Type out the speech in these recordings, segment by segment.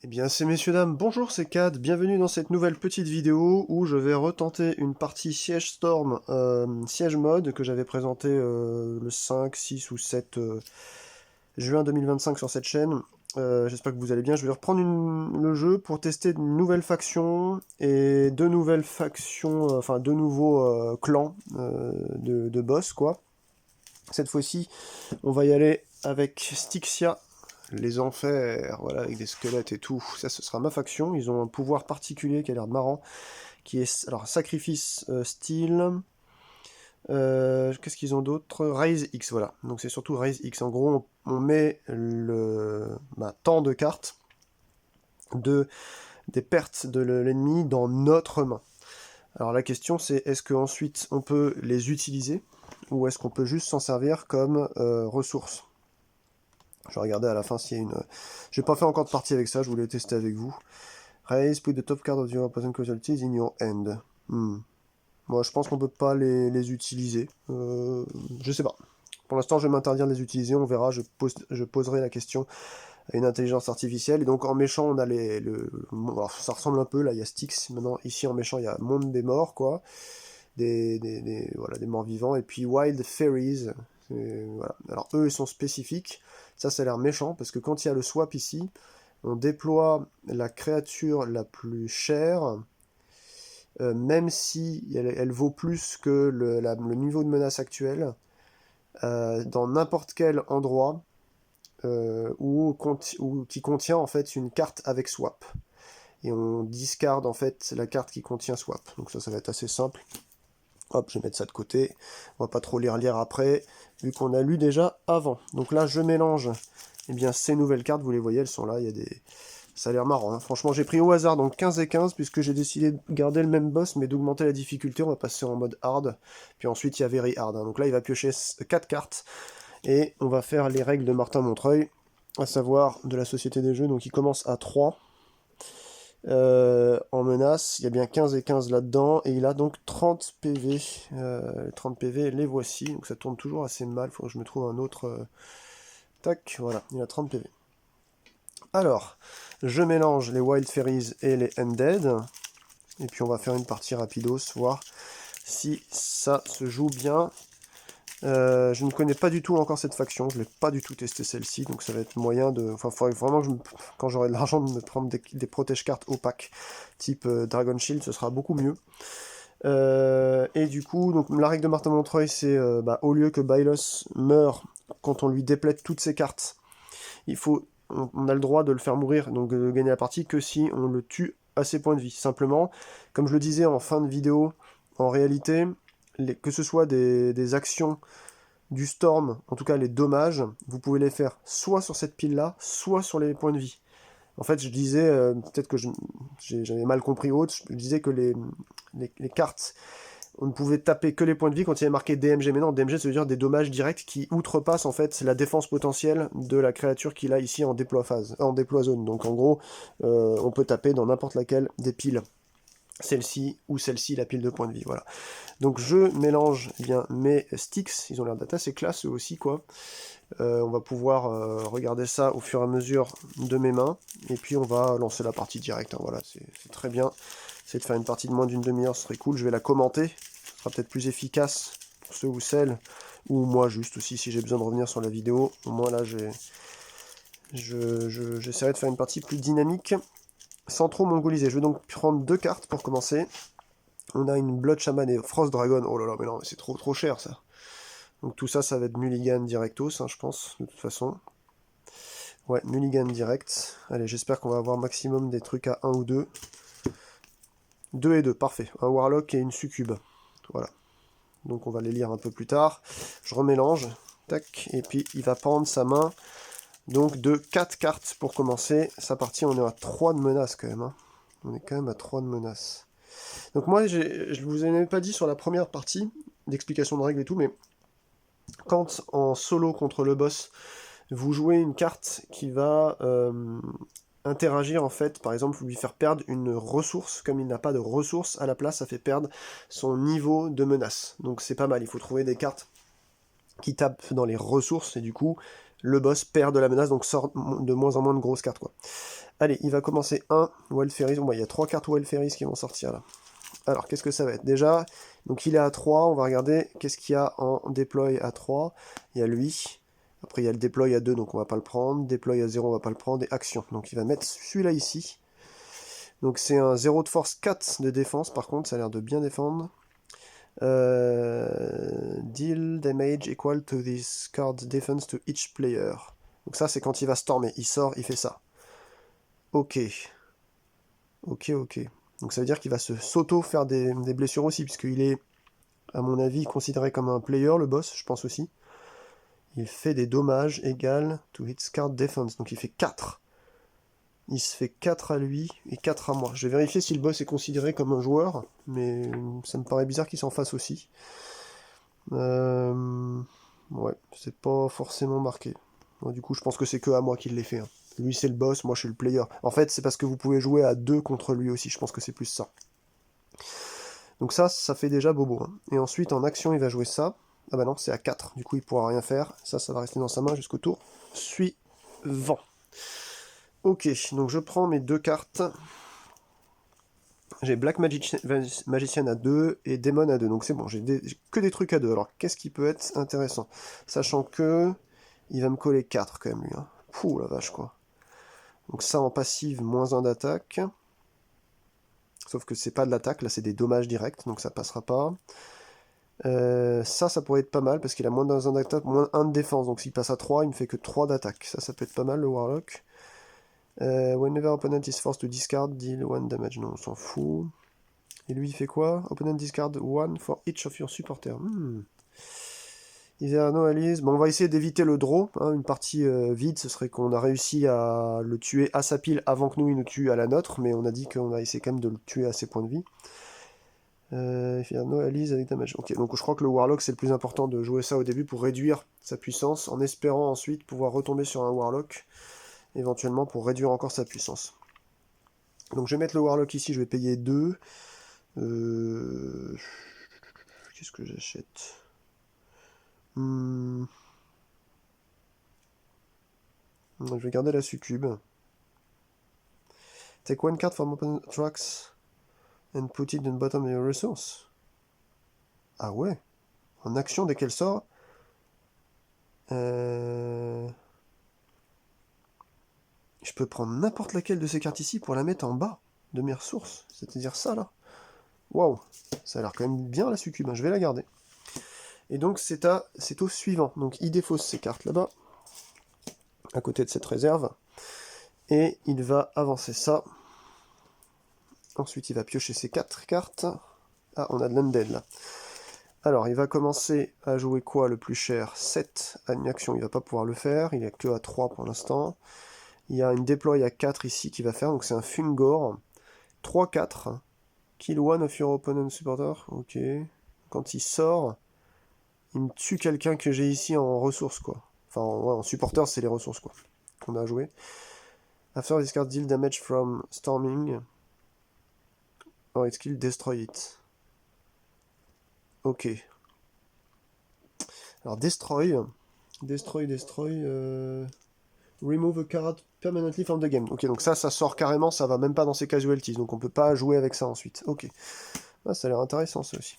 Eh bien, c'est messieurs dames, bonjour, c'est Cad, bienvenue dans cette nouvelle petite vidéo où je vais retenter une partie Siege Storm, Siege Mode, que j'avais présenté le 5, 6 ou 7 juin 2025 sur cette chaîne. J'espère que vous allez bien. Je vais reprendre le jeu pour tester une nouvelle faction et deux nouvelles factions, enfin deux nouveaux clans de boss, quoi. Cette fois-ci, on va y aller avec Styxia, les enfers, voilà, avec des squelettes et tout. Ça, ce sera ma faction. Ils ont un pouvoir particulier qui a l'air marrant, qui est, alors, sacrifice style. Qu'est-ce qu'ils ont d'autre? Raise X, voilà. Donc c'est surtout Raise X. En gros, on met tant de cartes des pertes de l'ennemi dans notre main. Alors la question c'est, est-ce qu'ensuite on peut les utiliser, ou est-ce qu'on peut juste s'en servir comme ressource? Je vais regarder à la fin s'il y a une... J'ai pas fait encore de partie avec ça, je voulais tester avec vous. Raise, put the top card of your opponent casualties in your hand. Moi, je pense qu'on peut pas les utiliser. Je sais pas. Pour l'instant, je vais m'interdire de les utiliser, on verra, je poserai la question à une intelligence artificielle. Et donc, en méchant, on a alors, ça ressemble un peu, là, il y a Styx. Maintenant, ici, en méchant, il y a Monde des Morts, quoi. Voilà, des morts vivants. Et puis, Wild Fairies. Voilà. Alors, eux, ils sont spécifiques. Ça a l'air méchant, parce que quand il y a le swap ici, on déploie la créature la plus chère, même si elle vaut plus que le niveau de menace actuel, dans n'importe quel endroit qui contient en fait une carte avec swap. Et on discarde en fait la carte qui contient swap. Donc ça va être assez simple. Hop, je vais mettre ça de côté. On va pas trop les relire après, vu qu'on a lu déjà avant. Donc là, je mélange ces nouvelles cartes. Vous les voyez, elles sont là. Il y a des... Ça a l'air marrant. Hein. Franchement, j'ai pris au hasard donc 15 et 15, puisque j'ai décidé de garder le même boss, mais d'augmenter la difficulté. On va passer en mode hard. Puis ensuite, il y a very hard. Hein. Donc là, il va piocher 4 cartes. Et on va faire les règles de Martin Montreuil, à savoir de la Société des Jeux. Donc il commence à 3. En menace, il y a bien 15 et 15 là-dedans, et il a donc 30 PV. 30 PV, les voici, donc ça tourne toujours assez mal, il faut que je me trouve un autre... Tac, voilà, il a 30 PV. Alors, je mélange les Wild Fairies et les Undead, et puis on va faire une partie rapidos, voir si ça se joue bien. Je ne connais pas du tout encore cette faction, je ne l'ai pas du tout testé celle-ci, donc ça va être moyen de... Enfin, il faudrait vraiment que quand j'aurai de l'argent, de me prendre des protège-cartes opaques, type Dragon Shield, ce sera beaucoup mieux. Et du coup, donc, la règle de Martin Montreuil, c'est au lieu que Bailos meure quand on lui déplète toutes ses cartes, on a le droit de le faire mourir, donc de gagner la partie, que si on le tue à ses points de vie. Simplement, comme je le disais en fin de vidéo, en réalité... que ce soit des actions du Storm, en tout cas les dommages, vous pouvez les faire soit sur cette pile-là, soit sur les points de vie. En fait, je disais, peut-être que j'avais mal compris autre, je disais que les cartes, on ne pouvait taper que les points de vie quand il y avait marqué DMG. Mais non, DMG, ça veut dire des dommages directs qui outrepassent en fait la défense potentielle de la créature qu'il a ici en déploie zone. Donc en gros, on peut taper dans n'importe laquelle des piles. Celle-ci ou celle-ci, la pile de points de vie, voilà. Donc je mélange mes sticks, ils ont l'air d'être assez classe eux aussi, quoi. On va pouvoir regarder ça au fur et à mesure de mes mains, et puis on va lancer la partie directe, hein, voilà, c'est très bien. C'est de faire une partie de moins d'une demi-heure, ce serait cool, je vais la commenter, ce sera peut-être plus efficace pour ceux ou celles, ou moi juste aussi si j'ai besoin de revenir sur la vidéo, au moins là j'essaierai de faire une partie plus dynamique, sans trop mongoliser. Je vais donc prendre 2 cartes pour commencer. On a une Blood Shaman et Frost Dragon. Oh là là, mais non, c'est trop cher ça. Donc tout ça, ça va être mulligan directos, hein, je pense, de toute façon. Ouais, mulligan direct. Allez, j'espère qu'on va avoir maximum des trucs à 1 ou 2. 2 et 2, parfait. Un Warlock et une Succube. Voilà. Donc on va les lire un peu plus tard. Je remélange. Tac. Et puis il va prendre sa main. Donc de 4 cartes pour commencer. Sa partie, on est à 3 de menaces quand même. Hein. On est quand même à 3 de menaces. Donc moi, je vous en avais pas dit sur la première partie, d'explication de règles et tout, mais quand en solo contre le boss, vous jouez une carte qui va interagir en fait, par exemple, vous lui faire perdre une ressource, comme il n'a pas de ressource, à la place, ça fait perdre son niveau de menace. Donc c'est pas mal, il faut trouver des cartes qui tapent dans les ressources, et du coup, le boss perd de la menace, donc sort de moins en moins de grosses cartes, quoi. Allez, il va commencer un Wild Fairies. Bon, il y a 3 cartes Wild Fairies qui vont sortir, là. Alors, qu'est-ce que ça va être? Déjà, donc il est à 3, on va regarder qu'est-ce qu'il y a en deploy à 3. Il y a lui. Après, il y a le deploy à 2, donc on va pas le prendre. Deploy à 0, on va pas le prendre. Et action. Donc il va mettre celui-là ici. Donc c'est un 0 de force, 4 de défense, par contre, ça a l'air de bien défendre. Deal damage equal to this card defense to each player. Donc ça, c'est quand il va stormer. Il sort, il fait ça. Ok. Ok. Donc ça veut dire qu'il va s'auto faire des blessures aussi, puisqu'il est, à mon avis, considéré comme un player, le boss, je pense aussi. Il fait des dommages égal to its card defense. Donc il fait 4. Il se fait 4 à lui et 4 à moi. Je vais vérifier si le boss est considéré comme un joueur, mais ça me paraît bizarre qu'il s'en fasse aussi. Ouais, c'est pas forcément marqué. Bon, du coup, je pense que c'est que à moi qu'il l'ait fait. Hein. Lui, c'est le boss, moi, je suis le player. En fait, c'est parce que vous pouvez jouer à 2 contre lui aussi. Je pense que c'est plus ça. Donc ça fait déjà bobo. Hein. Et ensuite, en action, il va jouer ça. Ah bah non, c'est à 4. Du coup, il pourra rien faire. Ça va rester dans sa main jusqu'au tour suivant. Ok, donc je prends mes 2 cartes. J'ai Black Magician à 2 et Demon à 2. Donc c'est bon, j'ai que des trucs à 2. Alors qu'est-ce qui peut être intéressant? Sachant que il va me coller 4 quand même lui. Hein. Pouh la vache quoi. Donc ça en passive, moins 1 d'attaque. Sauf que c'est pas de l'attaque, là c'est des dommages directs, donc ça passera pas. Ça pourrait être pas mal parce qu'il a moins d'1 d'attaque, moins 1 de défense. Donc s'il passe à 3, il me fait que 3 d'attaque. Ça peut être pas mal le Warlock. Whenever opponent is forced to discard, deal 1 damage. Non, on s'en fout. Et lui, il fait quoi? Opponent discard 1 for each of your supporters. No allies. Bon, on va essayer d'éviter le draw. Hein, une partie vide, ce serait qu'on a réussi à le tuer à sa pile avant que nous, il nous tue à la nôtre. Mais on a dit qu'on a essayé quand même de le tuer à ses points de vie. No allies avec damage. Ok, donc je crois que le Warlock, c'est le plus important de jouer ça au début pour réduire sa puissance, en espérant ensuite pouvoir retomber sur un Warlock, éventuellement pour réduire encore sa puissance. Donc je vais mettre le Warlock ici, je vais payer 2. Qu'est-ce que j'achète? Je vais garder la succube. Take 1 card from open tracks and put it in the bottom of your resource. Ah ouais. En action, dès qu'elle sort... Je peux prendre n'importe laquelle de ces cartes ici pour la mettre en bas de mes ressources. C'est-à-dire ça, là. Waouh. Ça a l'air quand même bien, la succube. Hein. Je vais la garder. Et donc, c'est au suivant. Donc, il défausse ces cartes là-bas, à côté de cette réserve. Et il va avancer ça. Ensuite, il va piocher ses 4 cartes. Ah, on a de l'undead, là. Alors, il va commencer à jouer quoi le plus cher? 7 à une action, il va pas pouvoir le faire. Il est que à 3 pour l'instant. Il y a une déploy à 4 ici qui va faire. Donc, c'est un Fungor. 3-4. Kill one of your opponent supporter. Ok. Quand il sort, il me tue quelqu'un que j'ai ici en ressources, quoi. Enfin, ouais, en supporter, c'est les ressources, quoi, qu'on a joué. After this card, deal damage from storming. Or its kill, destroy it. Ok. Alors, destroy. Remove a card permanently from the game. Ok, donc ça sort carrément, ça va même pas dans ses casualties, donc on peut pas jouer avec ça ensuite. Ok. Ah, ça a l'air intéressant, ça aussi.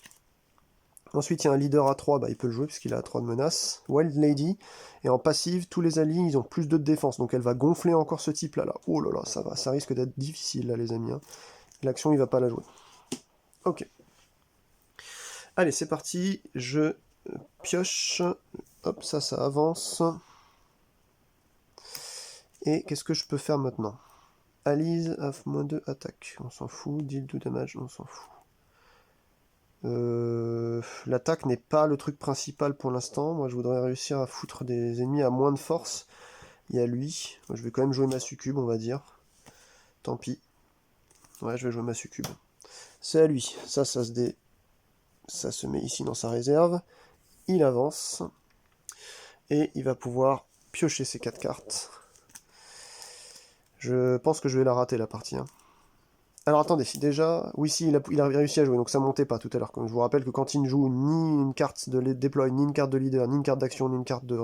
Ensuite, il y a un leader à 3, bah, il peut le jouer puisqu'il a 3 de menace. Wild Lady. Et en passive, tous les alliés, ils ont plus 2 de défense. Donc elle va gonfler encore ce type-là. Là. Oh là là, ça risque d'être difficile, là, les amis. Hein. L'action, il va pas la jouer. Ok. Allez, c'est parti. Je pioche. Hop, ça avance. Et qu'est-ce que je peux faire maintenant? Allies have moins 2 attaque. On s'en fout. Deal 2 damage, on s'en fout. L'attaque n'est pas le truc principal pour l'instant. Moi, je voudrais réussir à foutre des ennemis à moins de force. Il y a lui. Moi, je vais quand même jouer ma succube, on va dire. Tant pis. Ouais, je vais jouer ma succube. C'est à lui. Ça se met ici dans sa réserve. Il avance. Et il va pouvoir piocher ses 4 cartes. Je pense que je vais la rater, la partie. Hein. Alors attendez, déjà, oui, si, il a réussi à jouer, donc ça montait pas tout à l'heure. Comme je vous rappelle que quand il ne joue ni une carte de déploy, ni une carte de leader, ni une carte d'action, ni une carte de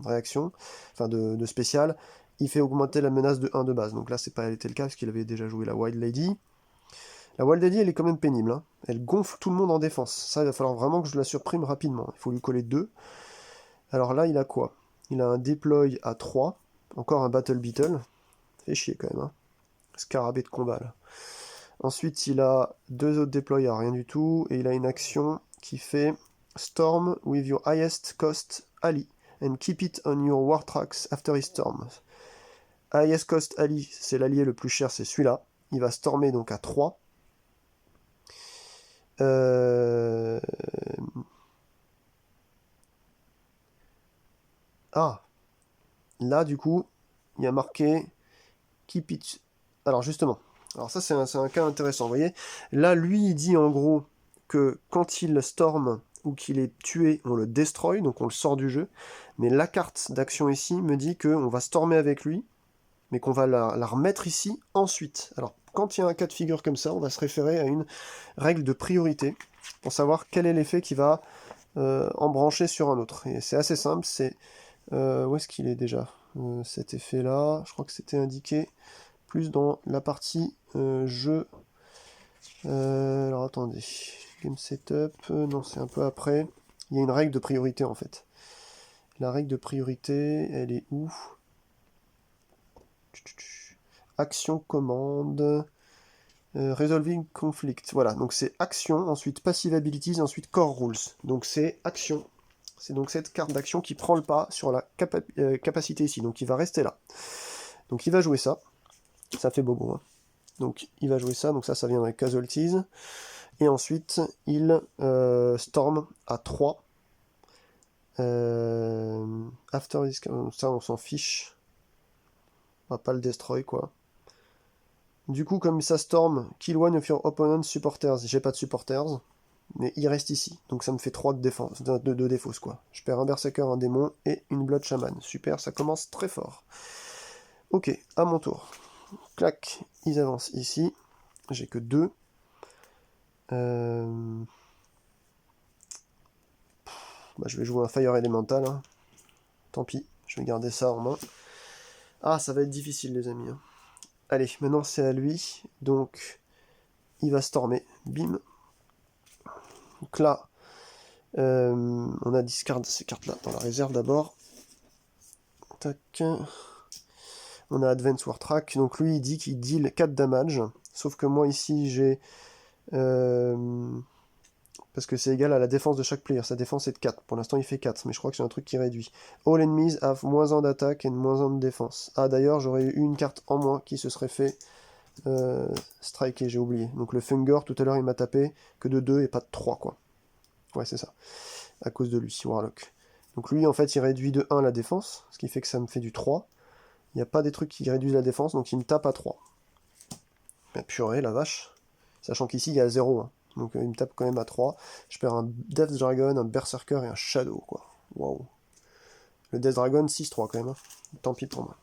réaction, enfin de spécial, il fait augmenter la menace de 1 de base. Donc là, c'est pas été le cas, parce qu'il avait déjà joué la Wild Lady. La Wild Lady, elle est quand même pénible, hein. Elle gonfle tout le monde en défense. Ça, il va falloir vraiment que je la surprime rapidement. Il faut lui coller 2. Alors là, il a quoi? Il a un déploy à 3, encore un Battle Beetle. Fait chier quand même, hein. Scarabée de combat, là. Ensuite, il a 2 autres déploys à rien du tout, et il a une action qui fait Storm with your highest cost ally, and keep it on your war tracks after he storms. Highest cost ally, c'est l'allié le plus cher, c'est celui-là. Il va stormer donc à 3. Ah, là du coup, il y a marqué Keep it. Alors justement, alors ça c'est un cas intéressant, vous voyez. Là, lui, il dit en gros que quand il storm ou qu'il est tué, on le destroy, donc on le sort du jeu. Mais la carte d'action ici me dit qu'on va stormer avec lui, mais qu'on va la remettre ici ensuite. Alors, quand il y a un cas de figure comme ça, on va se référer à une règle de priorité pour savoir quel est l'effet qui va en brancher sur un autre. Et c'est assez simple, c'est... où est-ce qu'il est déjà cet effet-là, je crois que c'était indiqué plus dans la partie jeu. Alors attendez, game setup, non c'est un peu après. Il y a une règle de priorité en fait. La règle de priorité, elle est où? Action, commande, resolving conflict. Voilà, donc c'est action, ensuite passive abilities, ensuite core rules. Donc c'est action. C'est donc cette carte d'action qui prend le pas sur la capacité ici. Donc il va rester là. Donc il va jouer ça. Ça fait bobo, hein. Donc il va jouer ça, donc ça vient avec Casualties. Et ensuite, il Storm à 3. After this, ça on s'en fiche. On va pas le destroy quoi. Du coup, comme ça Storm, kill one of your opponent's supporters. J'ai pas de supporters, mais il reste ici. Donc ça me fait 3 de défense, de défausse quoi. Je perds un Berserker, un démon et une Blood Shaman. Super, ça commence très fort. Ok, à mon tour. Clac, ils avancent ici. J'ai que 2. Bah, je vais jouer un Fire Elemental. Hein. Tant pis, je vais garder ça en main. Ah, ça va être difficile, les amis. Hein. Allez, maintenant c'est à lui. Donc, il va stormer. Bim. Donc là, on a discard ces cartes-là dans la réserve d'abord. Tac. On a Advance War Track. Donc lui, il dit qu'il deal 4 damage. Sauf que moi, ici, j'ai... parce que c'est égal à la défense de chaque player. Sa défense est de 4. Pour l'instant, il fait 4, mais je crois que c'est un truc qui réduit. All enemies have moins 1 d'attaque et moins 1 de défense. Ah, d'ailleurs, j'aurais eu une carte en moins qui se serait fait striker, j'ai oublié. Donc le Funger, tout à l'heure, il m'a tapé que de 2 et pas de 3, quoi. Ouais, c'est ça. À cause de lui, Warlock. Donc lui, en fait, il réduit de 1 la défense, ce qui fait que ça me fait du 3. Il n'y a pas des trucs qui réduisent la défense, donc il me tape à 3. Mais purée, la vache. Sachant qu'ici, il y a 0. Hein. Donc il me tape quand même à 3. Je perds un Death Dragon, un Berserker et un Shadow, quoi. Waouh. Le Death Dragon, 6-3 quand même. Hein. Tant pis pour moi.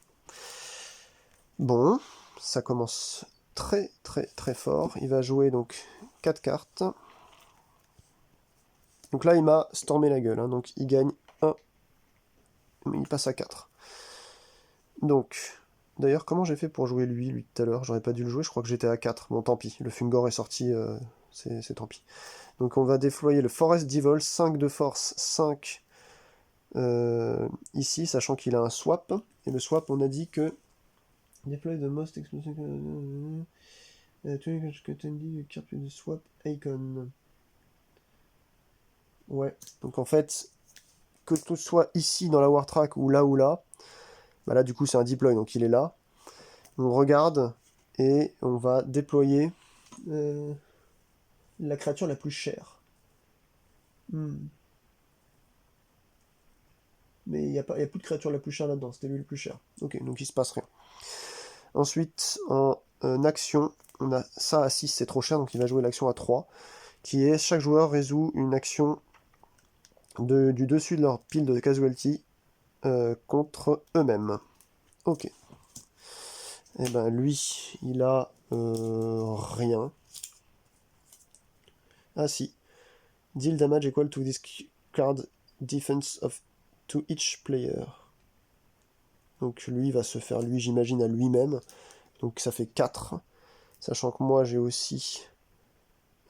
Bon, ça commence très très très fort. Il va jouer donc 4 cartes. Donc là, il m'a stormé la gueule. Hein. Donc il gagne 1. Il passe à 4. Donc, d'ailleurs, comment j'ai fait pour jouer lui tout à l'heure? J'aurais pas dû le jouer, je crois que j'étais à 4. Bon, tant pis. Le Fungor est sorti, c'est tant pis. Donc on va déployer le Forest Devil, 5 de force, 5 ici, sachant qu'il a un swap. Et le swap, on a dit que... Deploy the most explosive... carte de swap icon. Ouais, donc en fait, que tout soit ici dans la War Track ou là, bah là du coup c'est un deploy, donc il est là. On regarde et on va déployer la créature la plus chère. Mais il n'y a plus de créature la plus chère là-dedans, c'était lui le plus cher. Ok, donc il se passe rien. Ensuite, en action, on a ça à 6, c'est trop cher, donc il va jouer l'action à 3, qui est chaque joueur résout une action du dessus de leur pile de casualty contre eux-mêmes. Ok. Et ben lui, il a rien. Ah si. Deal damage equal to this card defense of to each player. Donc lui il va se faire lui, j'imagine, à lui-même. Donc ça fait 4. Sachant que moi j'ai aussi...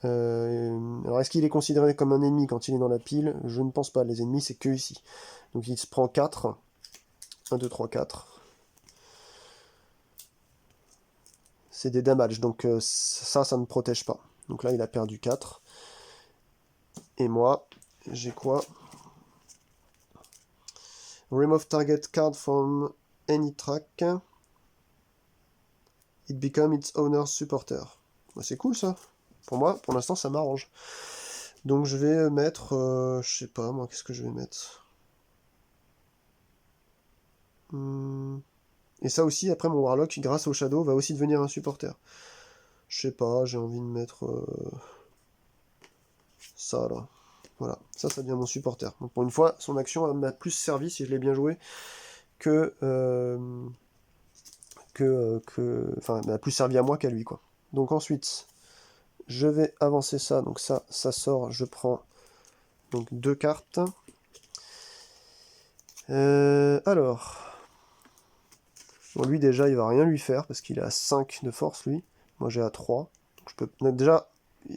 alors est-ce qu'il est considéré comme un ennemi quand il est dans la pile? Je ne pense pas, les ennemis c'est que ici. Donc il se prend 4. 1, 2, 3, 4. C'est des damages, donc ça ne protège pas. Donc là il a perdu 4. Et moi, j'ai quoi? Remove target card from any track. It become its owner's supporter. Bah, c'est cool ça. Pour moi, pour l'instant, ça m'arrange. Donc je vais mettre... je sais pas, moi, qu'est-ce que je vais mettre? Et ça aussi, après, mon Warlock, grâce au Shadow, va aussi devenir un supporter. Je sais pas, j'ai envie de mettre... ça, là. Voilà, ça devient mon supporter. Donc pour une fois, son action m'a plus servi, si je l'ai bien joué, que... Enfin, m'a plus servi à moi qu'à lui, quoi. Donc ensuite, je vais avancer ça. Donc ça sort, je prends donc 2 cartes. Alors... Bon, lui déjà il va rien lui faire parce qu'il est à 5 de force lui. Moi j'ai à 3. Donc, je peux déjà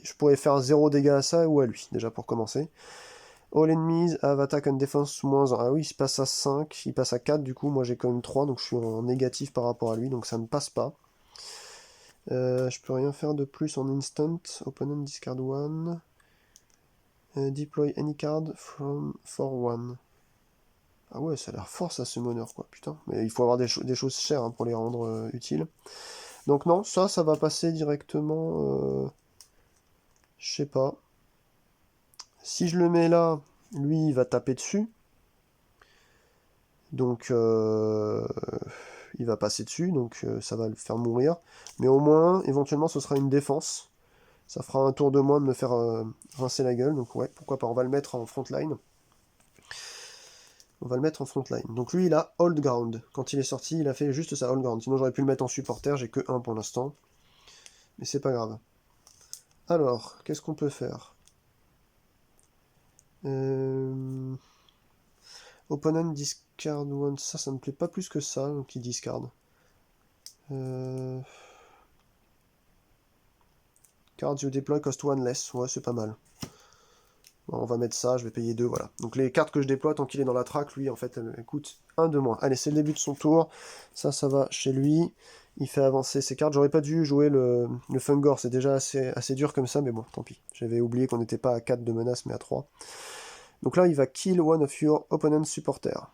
je pourrais faire 0 dégâts à ça ou à lui déjà pour commencer. All enemies have attack and defense moins 1. Ah oui, il passe à 5, il passe à 4 du coup, moi j'ai quand même 3 donc je suis en négatif par rapport à lui donc ça ne passe pas. Je peux rien faire de plus en instant. Opponent discard 1. Deploy any card from for 1. Ah ouais, ça a l'air fort ça ce summoner quoi, putain. Mais il faut avoir des choses chères hein, pour les rendre utiles. Donc non, ça va passer directement... je sais pas. Si je le mets là, lui il va taper dessus. Donc il va passer dessus, donc ça va le faire mourir. Mais au moins, éventuellement, ce sera une défense. Ça fera un tour de moins de me faire rincer la gueule. Donc ouais, pourquoi pas, on va le mettre en frontline. On va le mettre en frontline. Donc lui, il a hold ground. Quand il est sorti, il a fait juste ça, hold ground. Sinon, j'aurais pu le mettre en supporter, j'ai que 1 pour l'instant. Mais c'est pas grave. Alors, qu'est-ce qu'on peut faire? Opponent discard one. Ça me plaît pas plus que ça, donc il discard. Cards you deploy cost 1 less. Ouais, c'est pas mal. Bon, on va mettre ça, je vais payer 2, voilà. Donc les cartes que je déploie, tant qu'il est dans la track, lui, en fait, elle coûte 1 de moins. Allez, c'est le début de son tour. Ça va chez lui. Il fait avancer ses cartes. J'aurais pas dû jouer le Fungor, c'est déjà assez dur comme ça, mais bon, tant pis. J'avais oublié qu'on n'était pas à 4 de menace, mais à 3. Donc là, il va kill one of your opponent's supporters.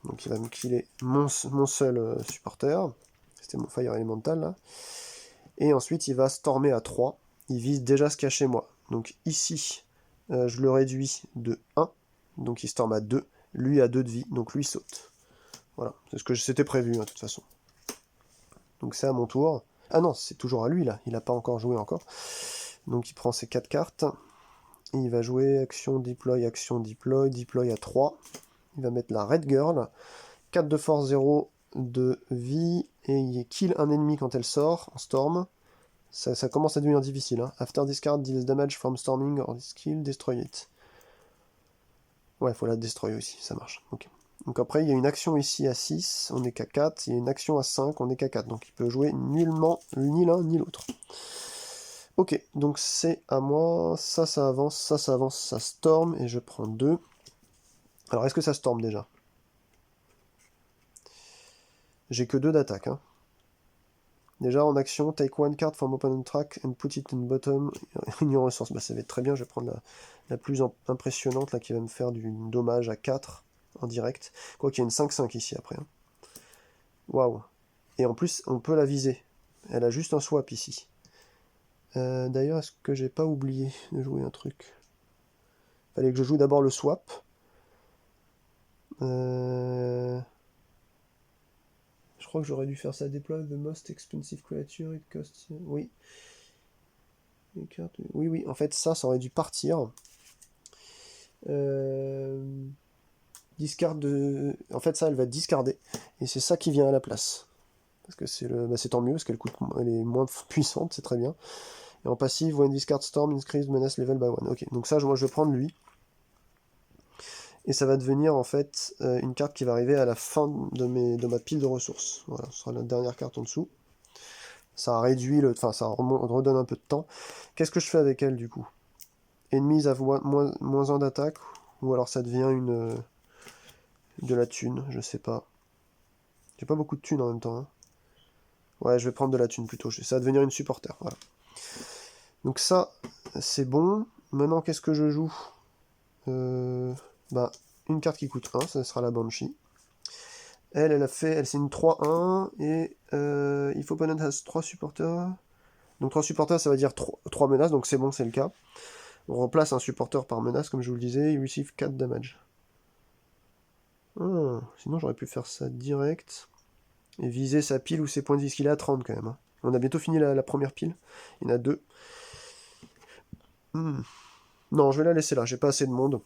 Donc il va me killer mon seul supporter. C'était mon Fire Elemental, là. Et ensuite, il va stormer à 3. Il vise déjà ce qu'il y a chez moi. Donc ici, je le réduis de 1. Donc il storme à 2. Lui a 2 de vie, donc lui saute. Voilà, c'est ce que c'était prévu, hein, de toute façon. Donc c'est à mon tour. Ah non, c'est toujours à lui, là. Il n'a pas encore joué encore. Donc il prend ses 4 cartes. Et il va jouer action, deploy à 3. Il va mettre la Red Girl. 4 de force, 0 de vie. Et il kill un ennemi quand elle sort, en storm. Ça commence à devenir difficile. Hein. After discard, deals damage from storming or skill, destroy it. Ouais, il faut la destroy aussi, ça marche. Okay. Donc après, il y a une action ici à 6, on n'est qu'à 4. Il y a une action à 5, on n'est qu'à 4. Donc il peut jouer nullement ni l'un ni l'autre. Ok, donc c'est à moi. Ça avance, ça avance, ça storm. Et je prends 2. Alors, est-ce que ça storm déjà? J'ai que 2 d'attaque. Hein. Déjà en action, take one card from opponent track and put it in bottom in your resource. Bah ça va être très bien, je vais prendre la plus impressionnante là qui va me faire du dommage à 4 en direct. Quoi qu'il y a une 5-5 ici après. Hein. Waouh. Et en plus, on peut la viser. Elle a juste un swap ici. D'ailleurs, est-ce que j'ai pas oublié de jouer un truc? Fallait que je joue d'abord le swap. Je crois que j'aurais dû faire ça. Deploy the most expensive creature, it costs... Oui. Oui, en fait, ça aurait dû partir. Discard de... En fait, ça, elle va discarder. Et c'est ça qui vient à la place. parce que c'est tant mieux, parce elle est moins puissante, c'est très bien. Et en passive, when this card storm, increase menace level by 1. Ok, donc ça, moi je vais prendre lui. Et ça va devenir en fait une carte qui va arriver à la fin de ma pile de ressources. Voilà, ce sera la dernière carte en dessous. Ça réduit enfin ça redonne un peu de temps. Qu'est-ce que je fais avec elle du coup? Ennemis have moins 1 d'attaque, ou alors ça devient de la thune, je sais pas. J'ai pas beaucoup de thunes en même temps. Hein. Ouais, je vais prendre de la thune plutôt. Ça va devenir une supporter. Voilà. Donc ça, c'est bon. Maintenant, qu'est-ce que je joue Bah, une carte qui coûte 1, ça sera la Banshee. Elle c'est une 3-1, et if opponent has 3 supporters... Donc 3 supporters, ça va dire 3 menaces, donc c'est bon, c'est le cas. On remplace un supporter par menace, comme je vous le disais, il receive 4 damage. Sinon, j'aurais pu faire ça direct, et viser sa pile ou ses points de vie, qu'il est à 30 quand même. Hein. On a bientôt fini la première pile, il y en a 2. Non, je vais la laisser là, j'ai pas assez de monde.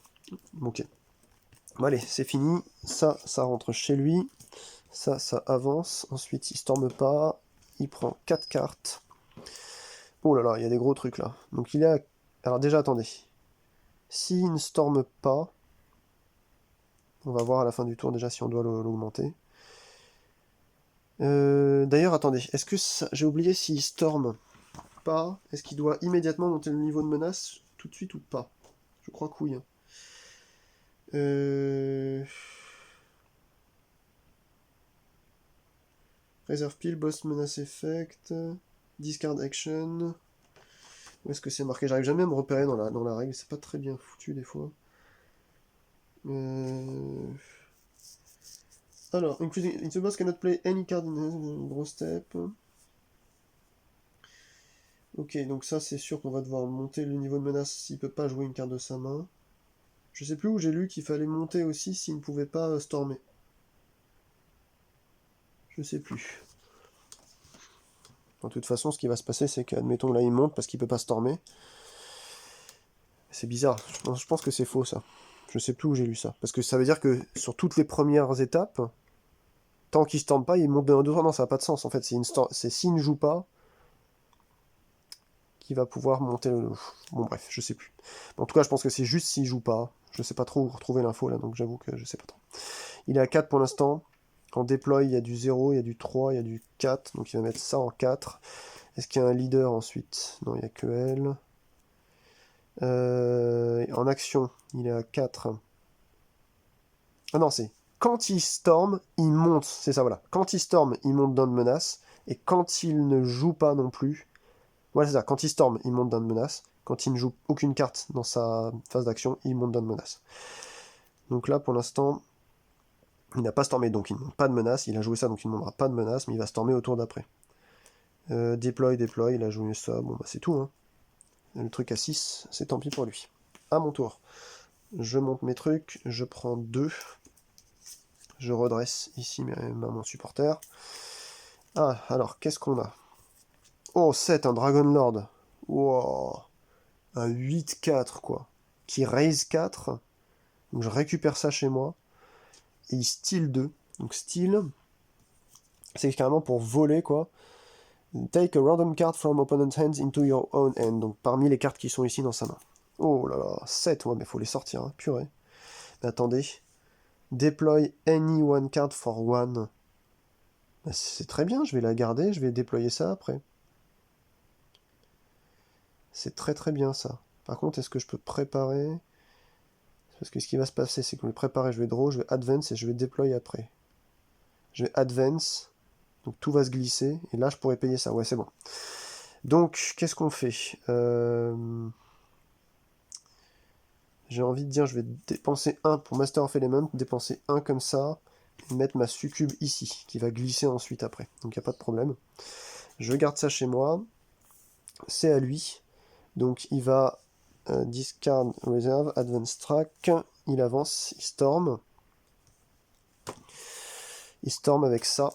Ok. Bon, allez, c'est fini. Ça rentre chez lui. Ça avance. Ensuite, il storme pas. Il prend 4 cartes. Oh là là, il y a des gros trucs là. Donc il est à... Alors déjà, attendez. S'il ne storme pas, on va voir à la fin du tour déjà si on doit l'augmenter. D'ailleurs, attendez. Est-ce que j'ai oublié s'il storme pas, est-ce qu'il doit immédiatement monter le niveau de menace tout de suite ou pas? Je crois que oui. Hein. Reserve pile, boss menace effect, discard action. Où est-ce que c'est marqué? J'arrive jamais à me repérer dans la règle, c'est pas très bien foutu des fois. Alors, including the boss cannot play any card in draw step. Ok, donc ça c'est sûr qu'on va devoir monter le niveau de menace s'il peut pas jouer une carte de sa main. Je sais plus où j'ai lu qu'il fallait monter aussi s'il ne pouvait pas stormer. Je sais plus. De toute façon, ce qui va se passer, c'est qu'admettons là il monte parce qu'il peut pas stormer. C'est bizarre, je pense que c'est faux ça. Je sais plus où j'ai lu ça. Parce que ça veut dire que sur toutes les premières étapes, tant qu'il storme pas, il monte de 1, 2, 3. Non, ça n'a pas de sens en fait. C'est s'il ne joue pas qu'il va pouvoir monter le... Bon bref, je sais plus. En tout cas, je pense que c'est juste s'il joue pas. Je sais pas trop où retrouver l'info là, donc j'avoue que je sais pas trop. Il est à 4 pour l'instant. En déploy, il y a du 0, il y a du 3, il y a du 4. Donc il va mettre ça en 4. Est-ce qu'il y a un leader ensuite? Non, il n'y a que elle. En action, il est à 4. Ah non, c'est quand il storm, il monte. C'est ça, voilà. Quand il storm, il monte d'un de menace. Et quand il ne joue pas non plus... Voilà, c'est ça. Quand il storm, il monte d'un de menace. Quand il ne joue aucune carte dans sa phase d'action, il monte d'un de menace. Donc là, pour l'instant, il n'a pas stormé, donc il ne monte pas de menace. Il a joué ça, donc il ne montera pas de menace, mais il va stormer au tour d'après. Deploy, il a joué ça. Bon, bah c'est tout. Hein. Le truc à 6, c'est tant pis pour lui. À mon tour. Je monte mes trucs, je prends 2. Je redresse ici mon supporter. Ah, alors, qu'est-ce qu'on a? Oh, 7, un Dragon Lord. Wow. Un 8-4, quoi. Qui raise 4. Donc je récupère ça chez moi. Et il steal 2. Donc steal, c'est carrément pour voler, quoi. Take a random card from opponent's hands into your own hand. Donc parmi les cartes qui sont ici dans sa main. Oh là là, 7, ouais, mais faut les sortir, hein. Purée. Mais attendez. Deploy any one card for one. Bah, c'est très bien, je vais la garder, je vais déployer ça après. C'est très très bien ça. Par contre, est-ce que je peux préparer? Parce que ce qui va se passer, c'est que je vais préparer, je vais draw, je vais advance et je vais déployer après. Je vais advance, donc tout va se glisser, et là je pourrais payer ça. Ouais, c'est bon. Donc, qu'est-ce qu'on fait? J'ai envie de dire, je vais dépenser 1 pour Master of Element, dépenser 1 comme ça, et mettre ma succube ici, qui va glisser ensuite après. Donc il n'y a pas de problème. Je garde ça chez moi. C'est à lui. Donc il va discard reserve, advance track, il avance, il storm. Il storm avec ça.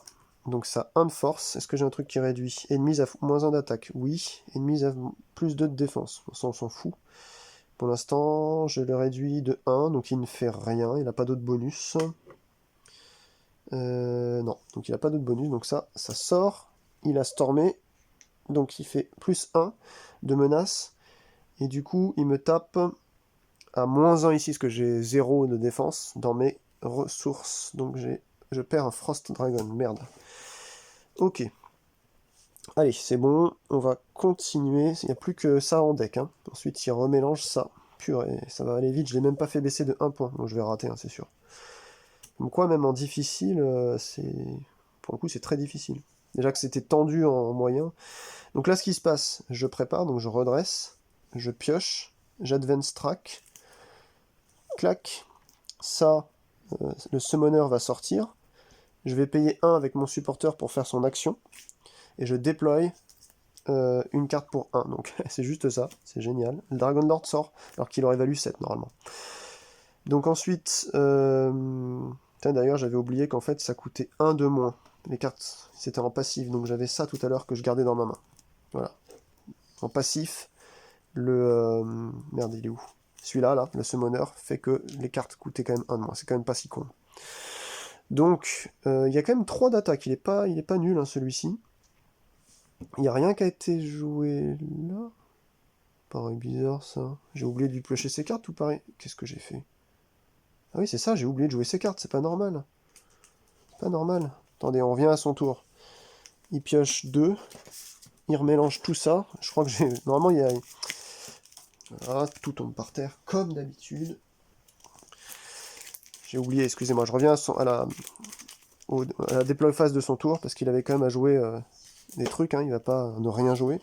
Donc ça 1 de force. Est-ce que j'ai un truc qui réduit? Ennemis à moins 1 d'attaque. Oui. Ennemis à plus 2 de défense. Ça on s'en fout. Pour l'instant, je le réduis de 1, donc il ne fait rien. Il n'a pas d'autre bonus. Non, donc il a pas d'autre bonus, donc ça sort. Il a stormé, donc il fait plus 1 de menace. Et du coup, il me tape à -1 ici, parce que j'ai 0 de défense dans mes ressources. Donc je perds un Frost Dragon, merde. Ok. Allez, c'est bon, on va continuer. Il n'y a plus que ça en deck. Hein. Ensuite, il remélange ça. Purée, ça va aller vite. Je l'ai même pas fait baisser de 1 point, donc je vais rater, hein, c'est sûr. Comme quoi, même en difficile, c'est... Pour le coup, c'est très difficile. Déjà que c'était tendu en moyen. Donc là, ce qui se passe, je prépare, donc je redresse, je pioche, j'advance track, clac, ça, le summoner va sortir, je vais payer 1 avec mon supporter pour faire son action, et je déploie une carte pour 1, donc c'est juste ça, c'est génial. Le Dragon Lord sort, alors qu'il aurait valu 7 normalement. Donc ensuite, d'ailleurs j'avais oublié qu'en fait ça coûtait 1 de moins, les cartes c'était en passif, donc j'avais ça tout à l'heure que je gardais dans ma main. Voilà. En passif, merde, il est où? Celui-là, là, le summoner, fait que les cartes coûtaient quand même 1 de moins. C'est quand même pas si con. Donc, il y a quand même 3 d'attaque. Il est pas nul, hein, celui-ci. Il n'y a rien qui a été joué là. Pareil, bizarre, ça. J'ai oublié de lui piocher ses cartes ou pareil? Qu'est-ce que j'ai fait? Ah oui, c'est ça, j'ai oublié de jouer ses cartes. C'est pas normal. C'est pas normal. Attendez, on revient à son tour. Il pioche 2. Il remélange tout ça. Je crois que j'ai... Normalement, il y a... Voilà, tout tombe par terre, comme d'habitude. J'ai oublié, excusez-moi, je reviens à la déploy phase de son tour, parce qu'il avait quand même à jouer des trucs, hein, il va pas ne rien jouer.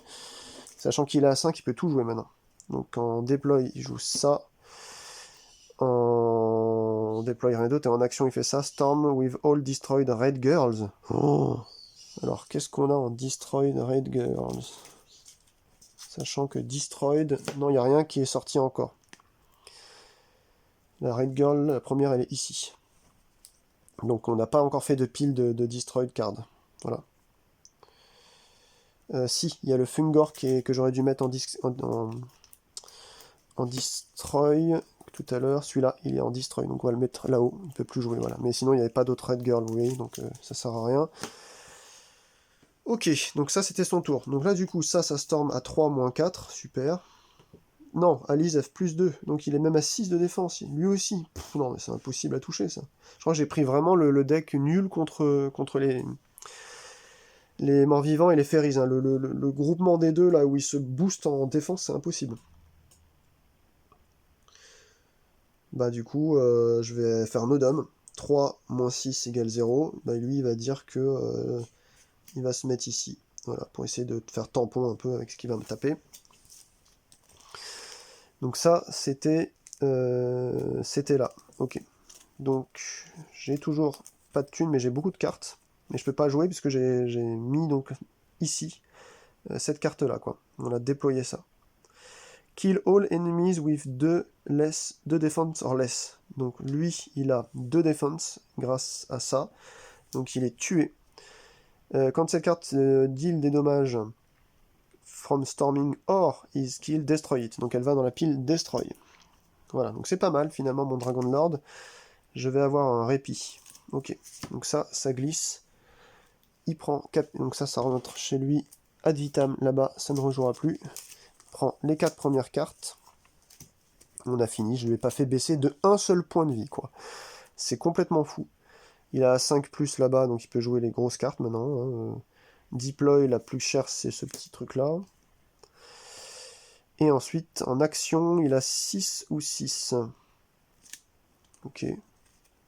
Sachant qu'il est à 5, il peut tout jouer maintenant. Donc en déploy, il joue ça. En déploy rien d'autre, et en action, il fait ça. Storm with all destroyed red girls. Oh. Alors, qu'est-ce qu'on a en destroyed red girls? Sachant que destroyed, non, il n'y a rien qui est sorti encore. La red girl, la première, elle est ici. Donc on n'a pas encore fait de pile de destroyed card. Voilà. Si, il y a le Fungor que j'aurais dû mettre en destroy tout à l'heure. Celui-là, il est en destroy, donc on va le mettre là-haut. Il ne peut plus jouer, voilà. Mais sinon, il n'y avait pas d'autre red girl, vous voyez, donc ça sert à rien. Ok, donc ça c'était son tour. Donc là, du coup, ça storm à 3 -4, super. Non, Alice F plus 2, donc il est même à 6 de défense, lui aussi. Pff, non, mais c'est impossible à toucher, ça. Je crois que j'ai pris vraiment le deck nul contre les morts-vivants et les fairies. Hein. Le groupement des deux, là, où ils se boostent en défense, c'est impossible. Bah du coup, je vais faire Nodum. 3 - 6 égale 0. Bah lui, il va dire que il va se mettre ici. Voilà, pour essayer de faire tampon un peu avec ce qu'il va me taper. Donc ça, c'était là. Ok. Donc, j'ai toujours pas de thunes, mais j'ai beaucoup de cartes. Mais je peux pas jouer puisque j'ai mis donc ici cette carte-là, quoi. On a déployé ça. Kill all enemies with 2 defense or less. Donc lui, il a 2 defense grâce à ça. Donc il est tué. Quand cette carte deal des dommages from storming or is killed, destroy it. Donc elle va dans la pile destroy. Voilà, donc c'est pas mal finalement mon Dragon Lord. Je vais avoir un répit. Ok, donc ça glisse. Il prend 4, donc ça rentre chez lui ad vitam là-bas, ça ne rejouera plus. Il prend les 4 premières cartes. On a fini, je ne lui ai pas fait baisser de un seul point de vie, quoi. C'est complètement fou. Il a 5 plus là-bas, donc il peut jouer les grosses cartes maintenant. Hein. Deploy, la plus chère, c'est ce petit truc-là. Et ensuite, en action, il a 6 ou 6. Ok.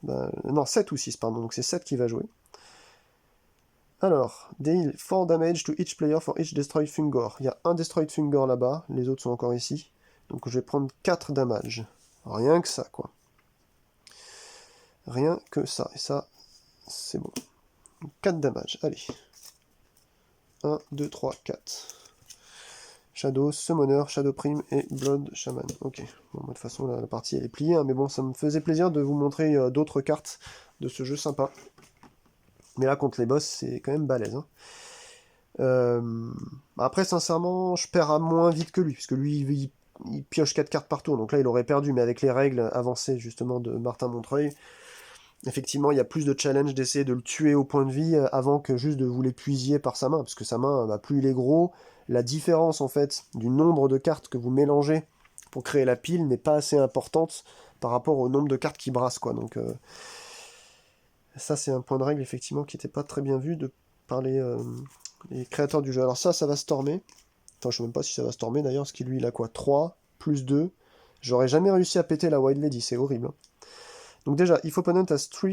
Ben, non, 7 ou 6, pardon. Donc c'est 7 qui va jouer. Alors, deal 4 damage to each player for each destroyed Fungor. Il y a un destroyed Fungor là-bas, les autres sont encore ici. Donc je vais prendre 4 damage. Rien que ça, quoi. Rien que ça. Et ça, c'est bon. 4 damage, allez. 1, 2, 3, 4. Shadow, Summoner, Shadow Prime et Blood Shaman. Ok, bon, de toute façon, la partie elle est pliée, hein, mais bon, ça me faisait plaisir de vous montrer d'autres cartes de ce jeu sympa. Mais là, contre les boss, c'est quand même balèze. Hein. Après, sincèrement, je perds à moins vite que lui, puisque lui, il pioche 4 cartes par tour, donc là, il aurait perdu, mais avec les règles avancées, justement, de Martin Montreuil, effectivement, il y a plus de challenge d'essayer de le tuer au point de vie avant que juste de vous l'épuisiez par sa main, parce que sa main, bah, plus il est gros, la différence en fait du nombre de cartes que vous mélangez pour créer la pile n'est pas assez importante par rapport au nombre de cartes qui brassent, quoi. Donc ça c'est un point de règle effectivement qui n'était pas très bien vu par les créateurs du jeu. Alors ça va stormer. Enfin, je sais même pas si ça va stormer d'ailleurs, parce qu'il lui il a quoi, 3 plus 2. J'aurais jamais réussi à péter la Wild Lady, c'est horrible, hein. Donc déjà, if opponent has 3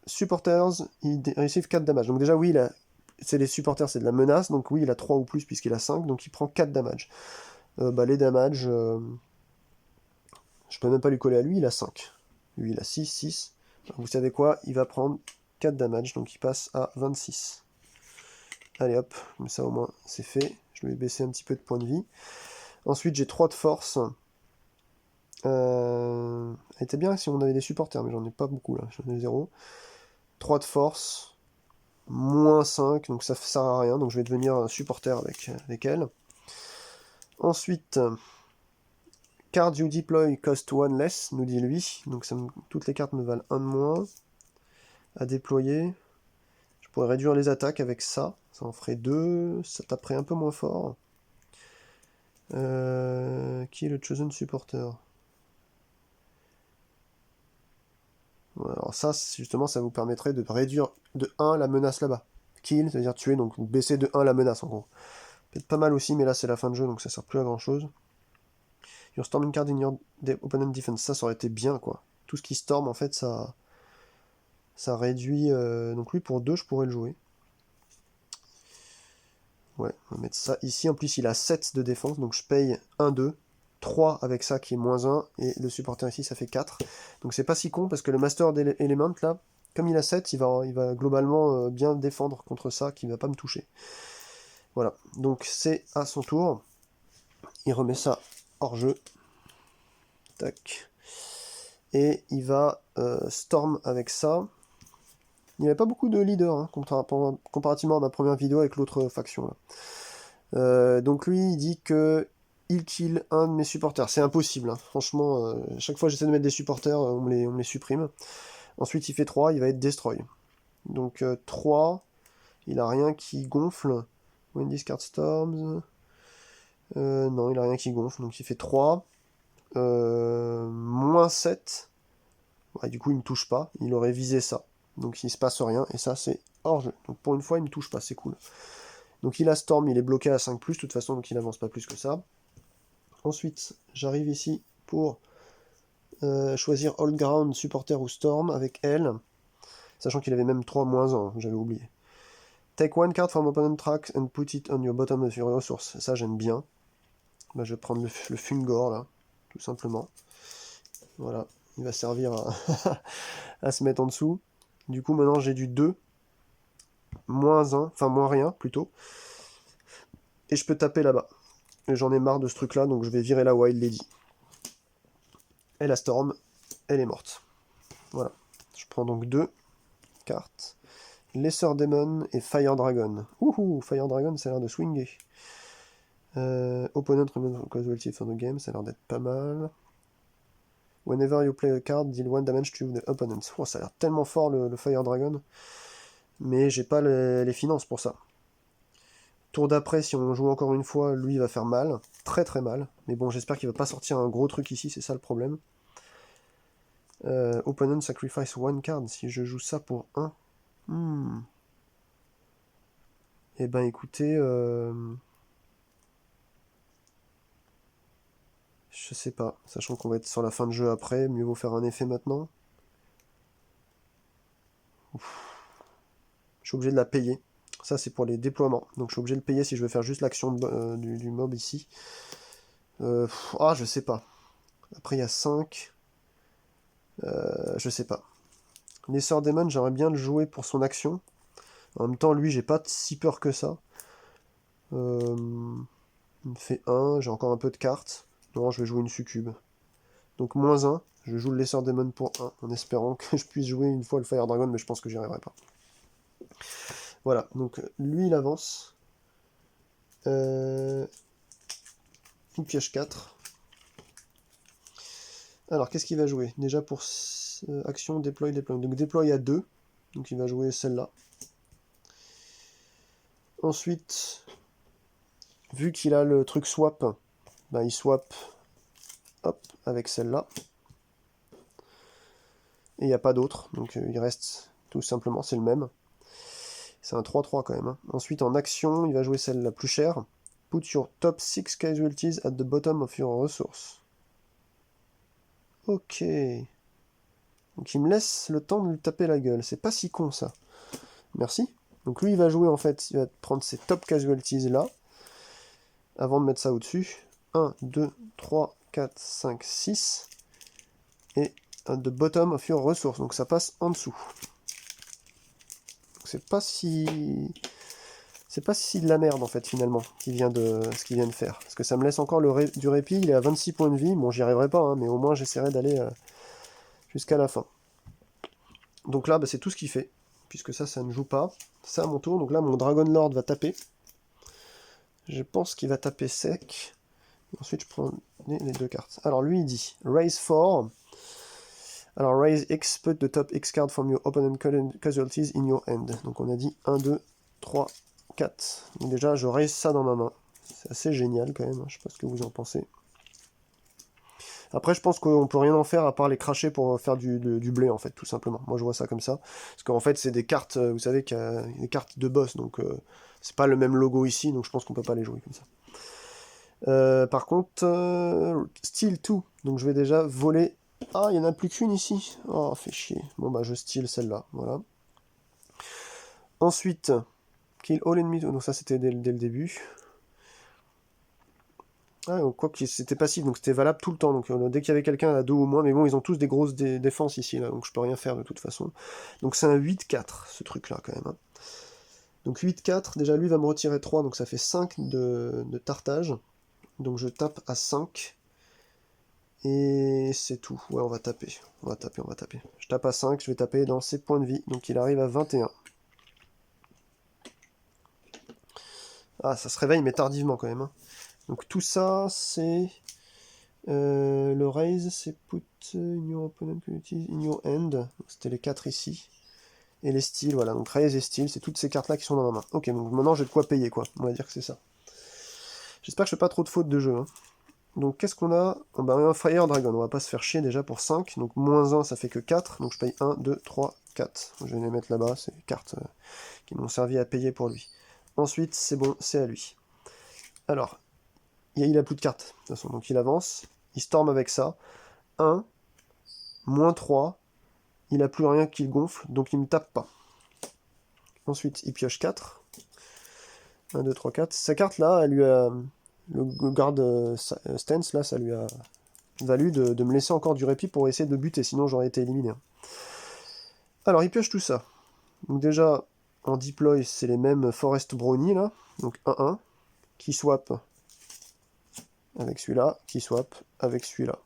supporters, il receive 4 damage. Donc déjà, oui, c'est les supporters, c'est de la menace, donc oui, il a 3 ou plus puisqu'il a 5, donc il prend 4 damage. Bah, les damages, je peux même pas lui coller à lui, il a 5. Lui, il a 6. Donc, vous savez quoi, il va prendre 4 damage, donc il passe à 26. Allez hop, comme ça au moins c'est fait. Je vais baisser un petit peu de points de vie. Ensuite, j'ai 3 de force. Elle était bien si on avait des supporters, mais j'en ai pas beaucoup là, j'en ai 0. 3 de force, moins 5, donc ça sert à rien, donc je vais devenir un supporter avec elle. Ensuite, card you deploy cost 1 less, nous dit lui, donc toutes les cartes me valent 1 de moins à déployer. Je pourrais réduire les attaques avec ça en ferait 2, ça taperait un peu moins fort. Qui est le chosen supporter? Alors ça, justement, ça vous permettrait de réduire de 1 la menace là-bas. Kill, c'est-à-dire tuer, donc baisser de 1 la menace en gros. Peut-être pas mal aussi, mais là c'est la fin de jeu, donc ça sert plus à grand chose. Your storming card in your opponent defense, ça aurait été bien quoi. Tout ce qui storm en fait, ça réduit. Donc lui pour 2, je pourrais le jouer. Ouais, on va mettre ça ici. En plus, il a 7 de défense, donc je paye 1, 2. 3 avec ça qui est moins 1, et le supporter ici ça fait 4. Donc c'est pas si con parce que le Master Element là, comme il a 7, il va globalement bien défendre contre ça, qui ne va pas me toucher. Voilà, donc c'est à son tour. Il remet ça hors jeu. Tac. Et il va Storm avec ça. Il n'y avait pas beaucoup de leaders, hein, comparativement à ma première vidéo avec l'autre faction. Là. Donc lui, il dit que il kill un de mes supporters. C'est impossible, hein. Franchement, chaque fois que j'essaie de mettre des supporters, on me les supprime. Ensuite, il fait 3, il va être destroy. Donc 3, il a rien qui gonfle. When discard storms. Non, il a rien qui gonfle, donc il fait 3. Moins 7. Ouais, du coup, il me touche pas. Il aurait visé ça. Donc il se passe rien. Et ça, c'est hors jeu. Donc pour une fois, il me touche pas. C'est cool. Donc il a Storm. Il est bloqué à 5+. De toute façon, donc il avance pas plus que ça. Ensuite, j'arrive ici pour choisir Old Ground, Supporter ou Storm avec elle. Sachant qu'il avait même 3 moins 1. J'avais oublié. Take one card from opponent track and put it on your bottom of your resource. Ça, j'aime bien. Bah, je vais prendre le Fungor, là. Tout simplement. Voilà. Il va servir à se mettre en dessous. Du coup, maintenant, j'ai du 2. Moins 1. Enfin, moins rien, plutôt. Et je peux taper là-bas. Et j'en ai marre de ce truc-là, donc je vais virer la Wild Lady. Elle a Storm. Elle est morte. Voilà. Je prends donc 2 cartes. Lesser Demon et Fire Dragon. Ouhou, Fire Dragon, ça a l'air de swinger. Opponent remove casualty for the game, ça a l'air d'être pas mal. Whenever you play a card, deal 1 damage to the opponent. Oh, ça a l'air tellement fort le Fire Dragon. Mais j'ai pas les finances pour ça. Tour d'après, si on joue encore une fois, lui il va faire mal. Très très mal. Mais bon, j'espère qu'il va pas sortir un gros truc ici, c'est ça le problème. Opponent sacrifice 1 card. Si je joue ça pour 1. Eh ben écoutez... Je sais pas, sachant qu'on va être sur la fin de jeu après, mieux vaut faire un effet maintenant. Ouf. Je suis obligé de la payer. Ça c'est pour les déploiements, donc je suis obligé de payer si je veux faire juste l'action du mob ici. Je sais pas. Après il y a 5. Je sais pas. Lesser Demon, j'aimerais bien le jouer pour son action. En même temps, lui, j'ai pas si peur que ça. Il me fait 1, j'ai encore un peu de cartes. Non, je vais jouer une succube. Donc moins 1, je joue le Lesser Demon pour 1, en espérant que je puisse jouer une fois le Fire Dragon, mais je pense que j'y arriverai pas. Voilà, donc lui il avance. Il piège 4. Alors qu'est-ce qu'il va jouer? Déjà pour action, deploy, deploy. Donc deploy à 2, donc il va jouer celle-là. Ensuite, vu qu'il a le truc swap, bah, il swap hop, avec celle-là. Et il n'y a pas d'autre, donc il reste tout simplement, c'est le même. C'est un 3-3 quand même. Hein. Ensuite, en action, il va jouer celle la plus chère. Put your top 6 casualties at the bottom of your resource. Ok. Donc il me laisse le temps de lui taper la gueule. C'est pas si con ça. Merci. Donc lui, il va jouer en fait, il va prendre ses top casualties là. Avant de mettre ça au-dessus. 1, 2, 3, 4, 5, 6. Et at the bottom of your resource. Donc ça passe en dessous. C'est pas si de la merde en fait finalement ce qu'il vient de faire. Parce que ça me laisse encore du répit, il est à 26 points de vie, bon j'y arriverai pas, hein, mais au moins j'essaierai d'aller jusqu'à la fin. Donc là bah, c'est tout ce qu'il fait, puisque ça ne joue pas. C'est à mon tour, donc là mon Dragon Lord va taper. Je pense qu'il va taper sec. Ensuite je prends les deux cartes. Alors lui il dit Raise 4. Alors Raise X, put the top X card from your opponent casualties in your hand. Donc on a dit 1, 2, 3, 4. Donc déjà, je raise ça dans ma main. C'est assez génial quand même, hein. Je sais pas ce que vous en pensez. Après, je pense qu'on peut rien en faire à part les cracher pour faire du blé, en fait, tout simplement. Moi, je vois ça comme ça. Parce qu'en fait, c'est des cartes, vous savez, qu'il y a des cartes de boss, donc c'est pas le même logo ici, donc je pense qu'on peut pas les jouer comme ça. Par contre, Steal 2. Donc je vais déjà voler... Ah, il n'y en a plus qu'une ici. Oh, fait chier. Bon, bah, je steal celle-là, voilà. Ensuite... Kill all enemies. Donc ça c'était dès le début. Ah, quoi que c'était passif, donc c'était valable tout le temps. Donc dès qu'il y avait quelqu'un à 2 ou moins, mais bon, ils ont tous des grosses défenses ici, là, donc je peux rien faire de toute façon. Donc c'est un 8-4, ce truc-là, quand même. Hein. Donc 8-4, déjà lui va me retirer 3, donc ça fait 5 de tartage. Donc je tape à 5. Et c'est tout. Ouais, on va taper. On va taper. Je tape à 5, je vais taper dans ses points de vie. Donc il arrive à 21. Ah, ça se réveille, mais tardivement quand même. Hein. Donc tout ça, c'est... le raise, c'est put in your opponent in your hand. C'était les 4 ici. Et les styles, voilà. Donc raise et style, c'est toutes ces cartes-là qui sont dans ma main. Ok, donc maintenant j'ai de quoi payer, quoi. On va dire que c'est ça. J'espère que je fais pas trop de fautes de jeu. Hein. Donc qu'est-ce qu'on a? Oh, bah, un Fire Dragon, on va pas se faire chier déjà pour 5. Donc moins 1, ça fait que 4. Donc je paye 1, 2, 3, 4. Je vais les mettre là-bas, c'est les cartes qui m'ont servi à payer pour lui. Ensuite, c'est bon, c'est à lui. Alors, il a plus de cartes, de toute façon, donc il avance, il storm avec ça. 1, moins 3, il a plus rien qui le gonfle, donc il me tape pas. Ensuite, il pioche 4. 1, 2, 3, 4. Sa carte là, elle lui a... Le garde stance là, ça lui a valu de me laisser encore du répit pour essayer de buter, sinon j'aurais été éliminé. Alors, il pioche tout ça. Donc déjà, en deploy, c'est les mêmes Forest Brownie là. Donc 1-1, qui swap avec celui-là, qui swap avec celui-là.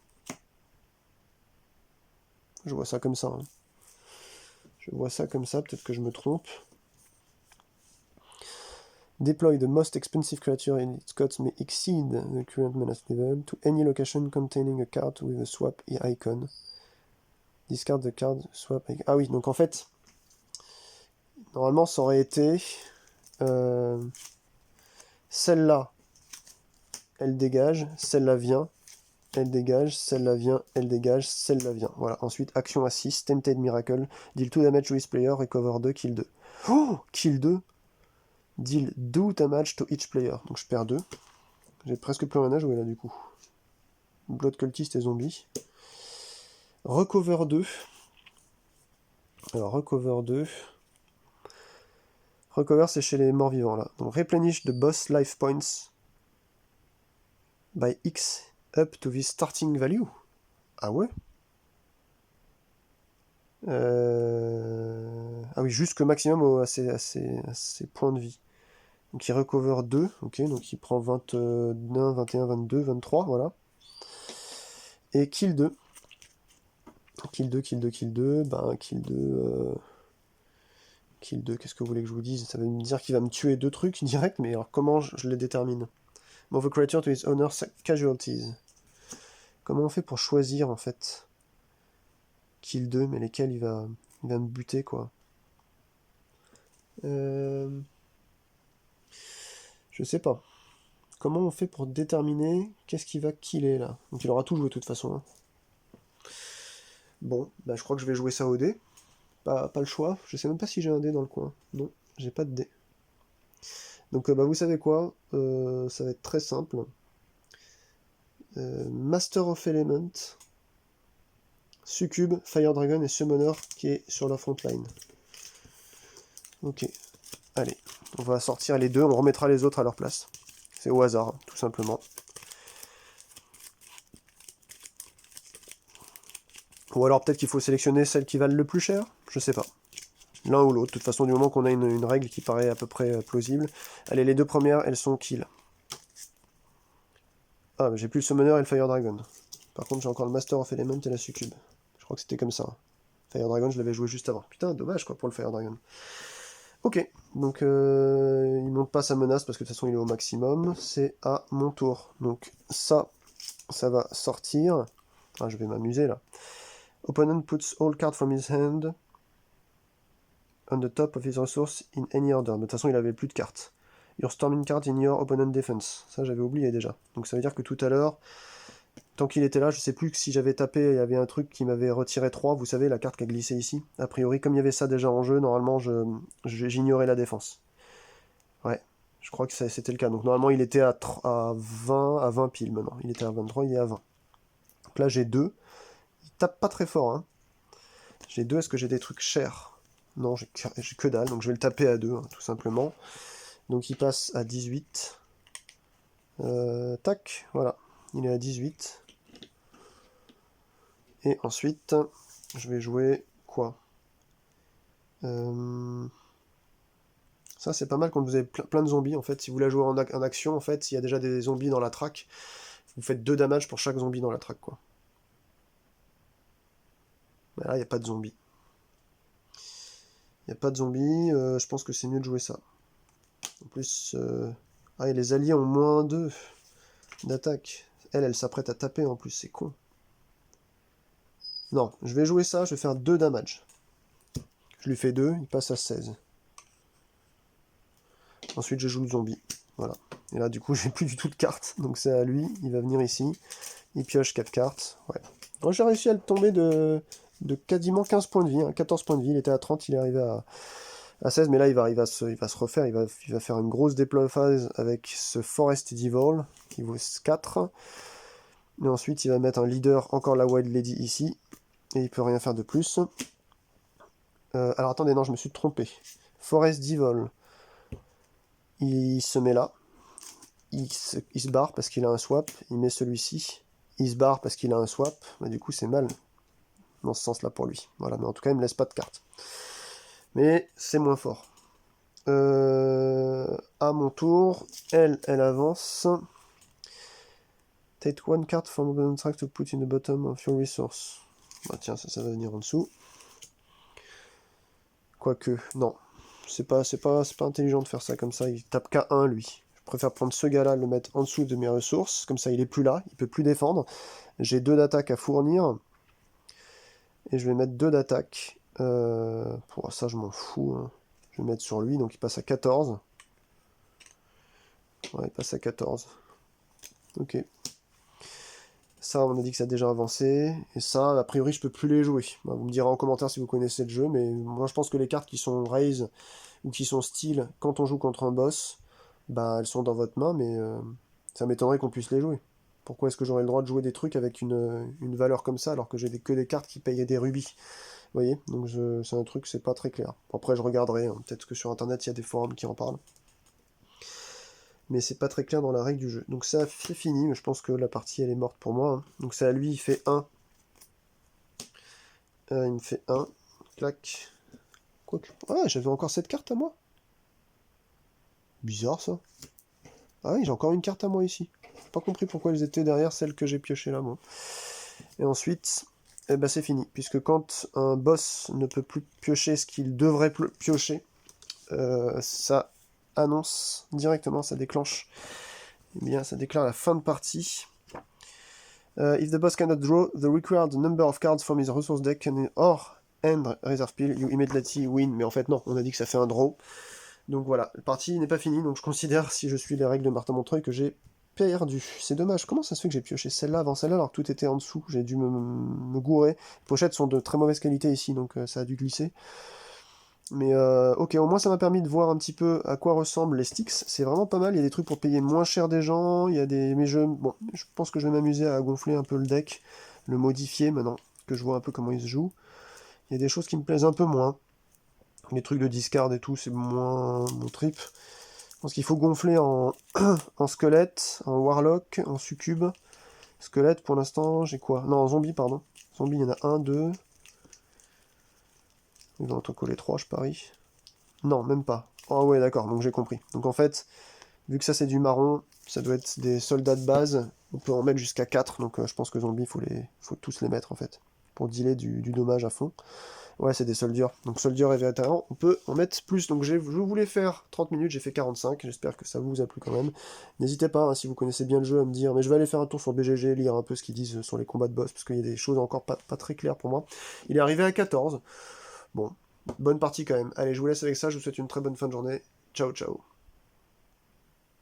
Je vois ça comme ça. Hein. Je vois ça comme ça, peut-être que je me trompe. Deploy the most expensive creature in its cost may exceed the current menace level to any location containing a card with a swap icon. Discard the card swap icon. Ah oui, donc en fait, normalement ça aurait été celle-là, elle dégage, celle-là vient, elle dégage, celle-là vient, elle dégage, celle-là vient. Voilà, ensuite, action à 6, Tempted Miracle, deal 2 damage to each player, recover 2, kill 2. Oh, kill 2, deal 2 damage to each player. Donc je perds 2. J'ai presque plus rien à jouer là du coup. Blood Cultist et Zombie. Recover 2. Alors, recover 2. Recover, c'est chez les morts vivants là. Donc, replenish the boss life points by X up to this starting value. Ah ouais? Ah oui, jusqu'au maximum à ses points de vie. Donc il recover 2, ok, donc il prend 21, 21, 22, 23, voilà. Et kill 2. Kill 2, kill 2, kill 2, ben kill 2... Kill 2, qu'est-ce que vous voulez que je vous dise? Ça veut me dire qu'il va me tuer 2 trucs direct, mais alors comment je les détermine? Move a creature to its owner's casualties. Comment on fait pour choisir en fait kill 2, mais lesquels il va me buter, quoi. Je sais pas. Comment on fait pour déterminer qu'est-ce qu'il va killer, là? Donc il aura tout joué, de toute façon. Hein. Bon, bah je crois que je vais jouer ça au dé. Pas le choix. Je sais même pas si j'ai un dé dans le coin. Non, j'ai pas de dé. Donc bah vous savez quoi, ça va être très simple. Master of Element, Succube, Fire Dragon et Summoner qui est sur la front line. Ok, allez, on va sortir les deux, on remettra les autres à leur place. C'est au hasard, hein, tout simplement. Ou alors peut-être qu'il faut sélectionner celles qui valent le plus cher, je sais pas. L'un ou l'autre, de toute façon du moment qu'on a une règle qui paraît à peu près plausible. Allez, les deux premières, elles sont kill. Ah, mais j'ai plus le Summoner et le Fire Dragon. Par contre, j'ai encore le Master of Element et la Succube. Je crois que c'était comme ça. Fire Dragon, je l'avais joué juste avant. Putain, dommage quoi pour le Fire Dragon. Ok, donc il monte pas sa menace parce que de toute façon il est au maximum. C'est à mon tour. Donc ça va sortir. Ah, je vais m'amuser là. Opponent puts all cards from his hand on the top of his resource in any order. Mais de toute façon il avait plus de cartes. Your storming card in your opponent defense. Ça j'avais oublié déjà. Donc ça veut dire que tout à l'heure, tant qu'il était là, je sais plus que si j'avais tapé, il y avait un truc qui m'avait retiré 3, vous savez, la carte qui a glissé ici. A priori, comme il y avait ça déjà en jeu, normalement, j'ignorais la défense. Ouais, je crois que c'était le cas. Donc normalement, il était à 20 pile maintenant. Il était à 23, il est à 20. Donc là, j'ai 2. Il tape pas très fort, hein. J'ai 2, est-ce que j'ai des trucs chers? Non, j'ai que dalle, donc je vais le taper à 2, hein, tout simplement. Donc il passe à 18. Tac, voilà. Il est à 18. Et ensuite, je vais jouer quoi? Ça, c'est pas mal quand vous avez plein de zombies, en fait. Si vous la jouez en action, en fait, s'il y a déjà des zombies dans la track, vous faites 2 damage pour chaque zombie dans la track, quoi. Mais là, il n'y a pas de zombies. Il n'y a pas de zombies, je pense que c'est mieux de jouer ça. En plus, ah, et les alliés ont moins 2 d'attaque. Elle s'apprête à taper, en plus, c'est con. Non, je vais jouer ça, je vais faire 2 damage. Je lui fais 2, il passe à 16. Ensuite, je joue le zombie. Voilà. Et là, du coup, j'ai plus du tout de cartes. Donc, c'est à lui. Il va venir ici. Il pioche 4 cartes. Ouais. Donc, j'ai réussi à le tomber de quasiment 15 points de vie. Hein, 14 points de vie. Il était à 30. Il est arrivé à 16. Mais là, il va se refaire. Il va faire une grosse déplophase avec ce Forest Devil qui vaut 4. Et ensuite, il va mettre un leader, encore la Wild Lady ici. Et il peut rien faire de plus. Alors, attendez, non, je me suis trompé. Forest Devil. Il se met là, il se barre parce qu'il a un swap, il met celui-ci, il se barre parce qu'il a un swap, bah, du coup c'est mal dans ce sens-là pour lui. Voilà, mais en tout cas il me laisse pas de carte. Mais c'est moins fort. À mon tour, elle avance. Take one card from opponent track to put in the bottom of your resource. Bah tiens, ça va venir en dessous. Quoique, non. C'est pas intelligent de faire ça comme ça, il tape K1 lui. Je préfère prendre ce gars-là, le mettre en dessous de mes ressources, comme ça il est plus là, il peut plus défendre. J'ai 2 d'attaque à fournir, et je vais mettre 2 d'attaque. Pour ça je m'en fous, hein. Je vais mettre sur lui, donc il passe à 14. Ouais, il passe à 14. Ok. Ça, on a dit que ça a déjà avancé, et ça, a priori, je peux plus les jouer. Bah, vous me direz en commentaire si vous connaissez le jeu, mais moi je pense que les cartes qui sont raise ou qui sont style quand on joue contre un boss, bah elles sont dans votre main, mais ça m'étonnerait qu'on puisse les jouer. Pourquoi est-ce que j'aurais le droit de jouer des trucs avec une valeur comme ça alors que j'ai que des cartes qui payent des rubis? Vous voyez? Donc c'est un truc, c'est pas très clair. Après je regarderai, hein. Peut-être que sur internet il y a des forums qui en parlent. Mais c'est pas très clair dans la règle du jeu. Donc ça c'est fini, mais je pense que la partie elle est morte pour moi. Hein. Donc c'est à lui, il fait 1. Il me fait 1. Clac. Quoique. Ah, j'avais encore cette carte à moi. Bizarre ça. Ah oui, j'ai encore une carte à moi ici. J'ai pas compris pourquoi elles étaient derrière celles que j'ai piochées là, moi. Et ensuite, eh ben c'est fini. Puisque quand un boss ne peut plus piocher ce qu'il devrait piocher, ça annonce directement, ça déclenche. Eh bien, ça déclare la fin de partie. If the boss cannot draw the required number of cards from his resource deck or end reserve pile, you immediately win. Mais en fait, non, on a dit que ça fait un draw. Donc voilà, la partie n'est pas finie, donc je considère, si je suis les règles de Martin Montreuil, que j'ai perdu. C'est dommage, comment ça se fait que j'ai pioché celle-là avant celle-là alors que tout était en dessous? J'ai dû me gourer. Les pochettes sont de très mauvaise qualité ici, donc ça a dû glisser. Mais ok, au moins ça m'a permis de voir un petit peu à quoi ressemblent les sticks. C'est vraiment pas mal, il y a des trucs pour payer moins cher des gens, il y a des... Mais bon, je pense que je vais m'amuser à gonfler un peu le deck, le modifier maintenant, que je vois un peu comment il se joue. Il y a des choses qui me plaisent un peu moins. Les trucs de discard et tout, c'est moins mon trip. Je pense qu'il faut gonfler en, en squelette, en warlock, en succube. Squelette, pour l'instant, j'ai quoi? Non, en zombie, pardon. Zombie, il y en a un, deux. Il va en coller trois, je parie. Non, même pas. Oh ouais, d'accord, donc j'ai compris. Donc en fait, vu que ça c'est du marron, ça doit être des soldats de base. On peut en mettre jusqu'à 4, donc je pense que zombie, faut tous les mettre en fait. Pour dealer du dommage à fond. Ouais, c'est des soldiers. Donc soldier et vétéran, on peut en mettre plus. Donc je voulais faire 30 minutes, j'ai fait 45. J'espère que ça vous a plu quand même. N'hésitez pas, hein, si vous connaissez bien le jeu, à me dire. Mais je vais aller faire un tour sur BGG, lire un peu ce qu'ils disent sur les combats de boss, parce qu'il y a des choses encore pas très claires pour moi. Il est arrivé à 14. Bon, bonne partie quand même. Allez, je vous laisse avec ça, je vous souhaite une très bonne fin de journée. Ciao, ciao.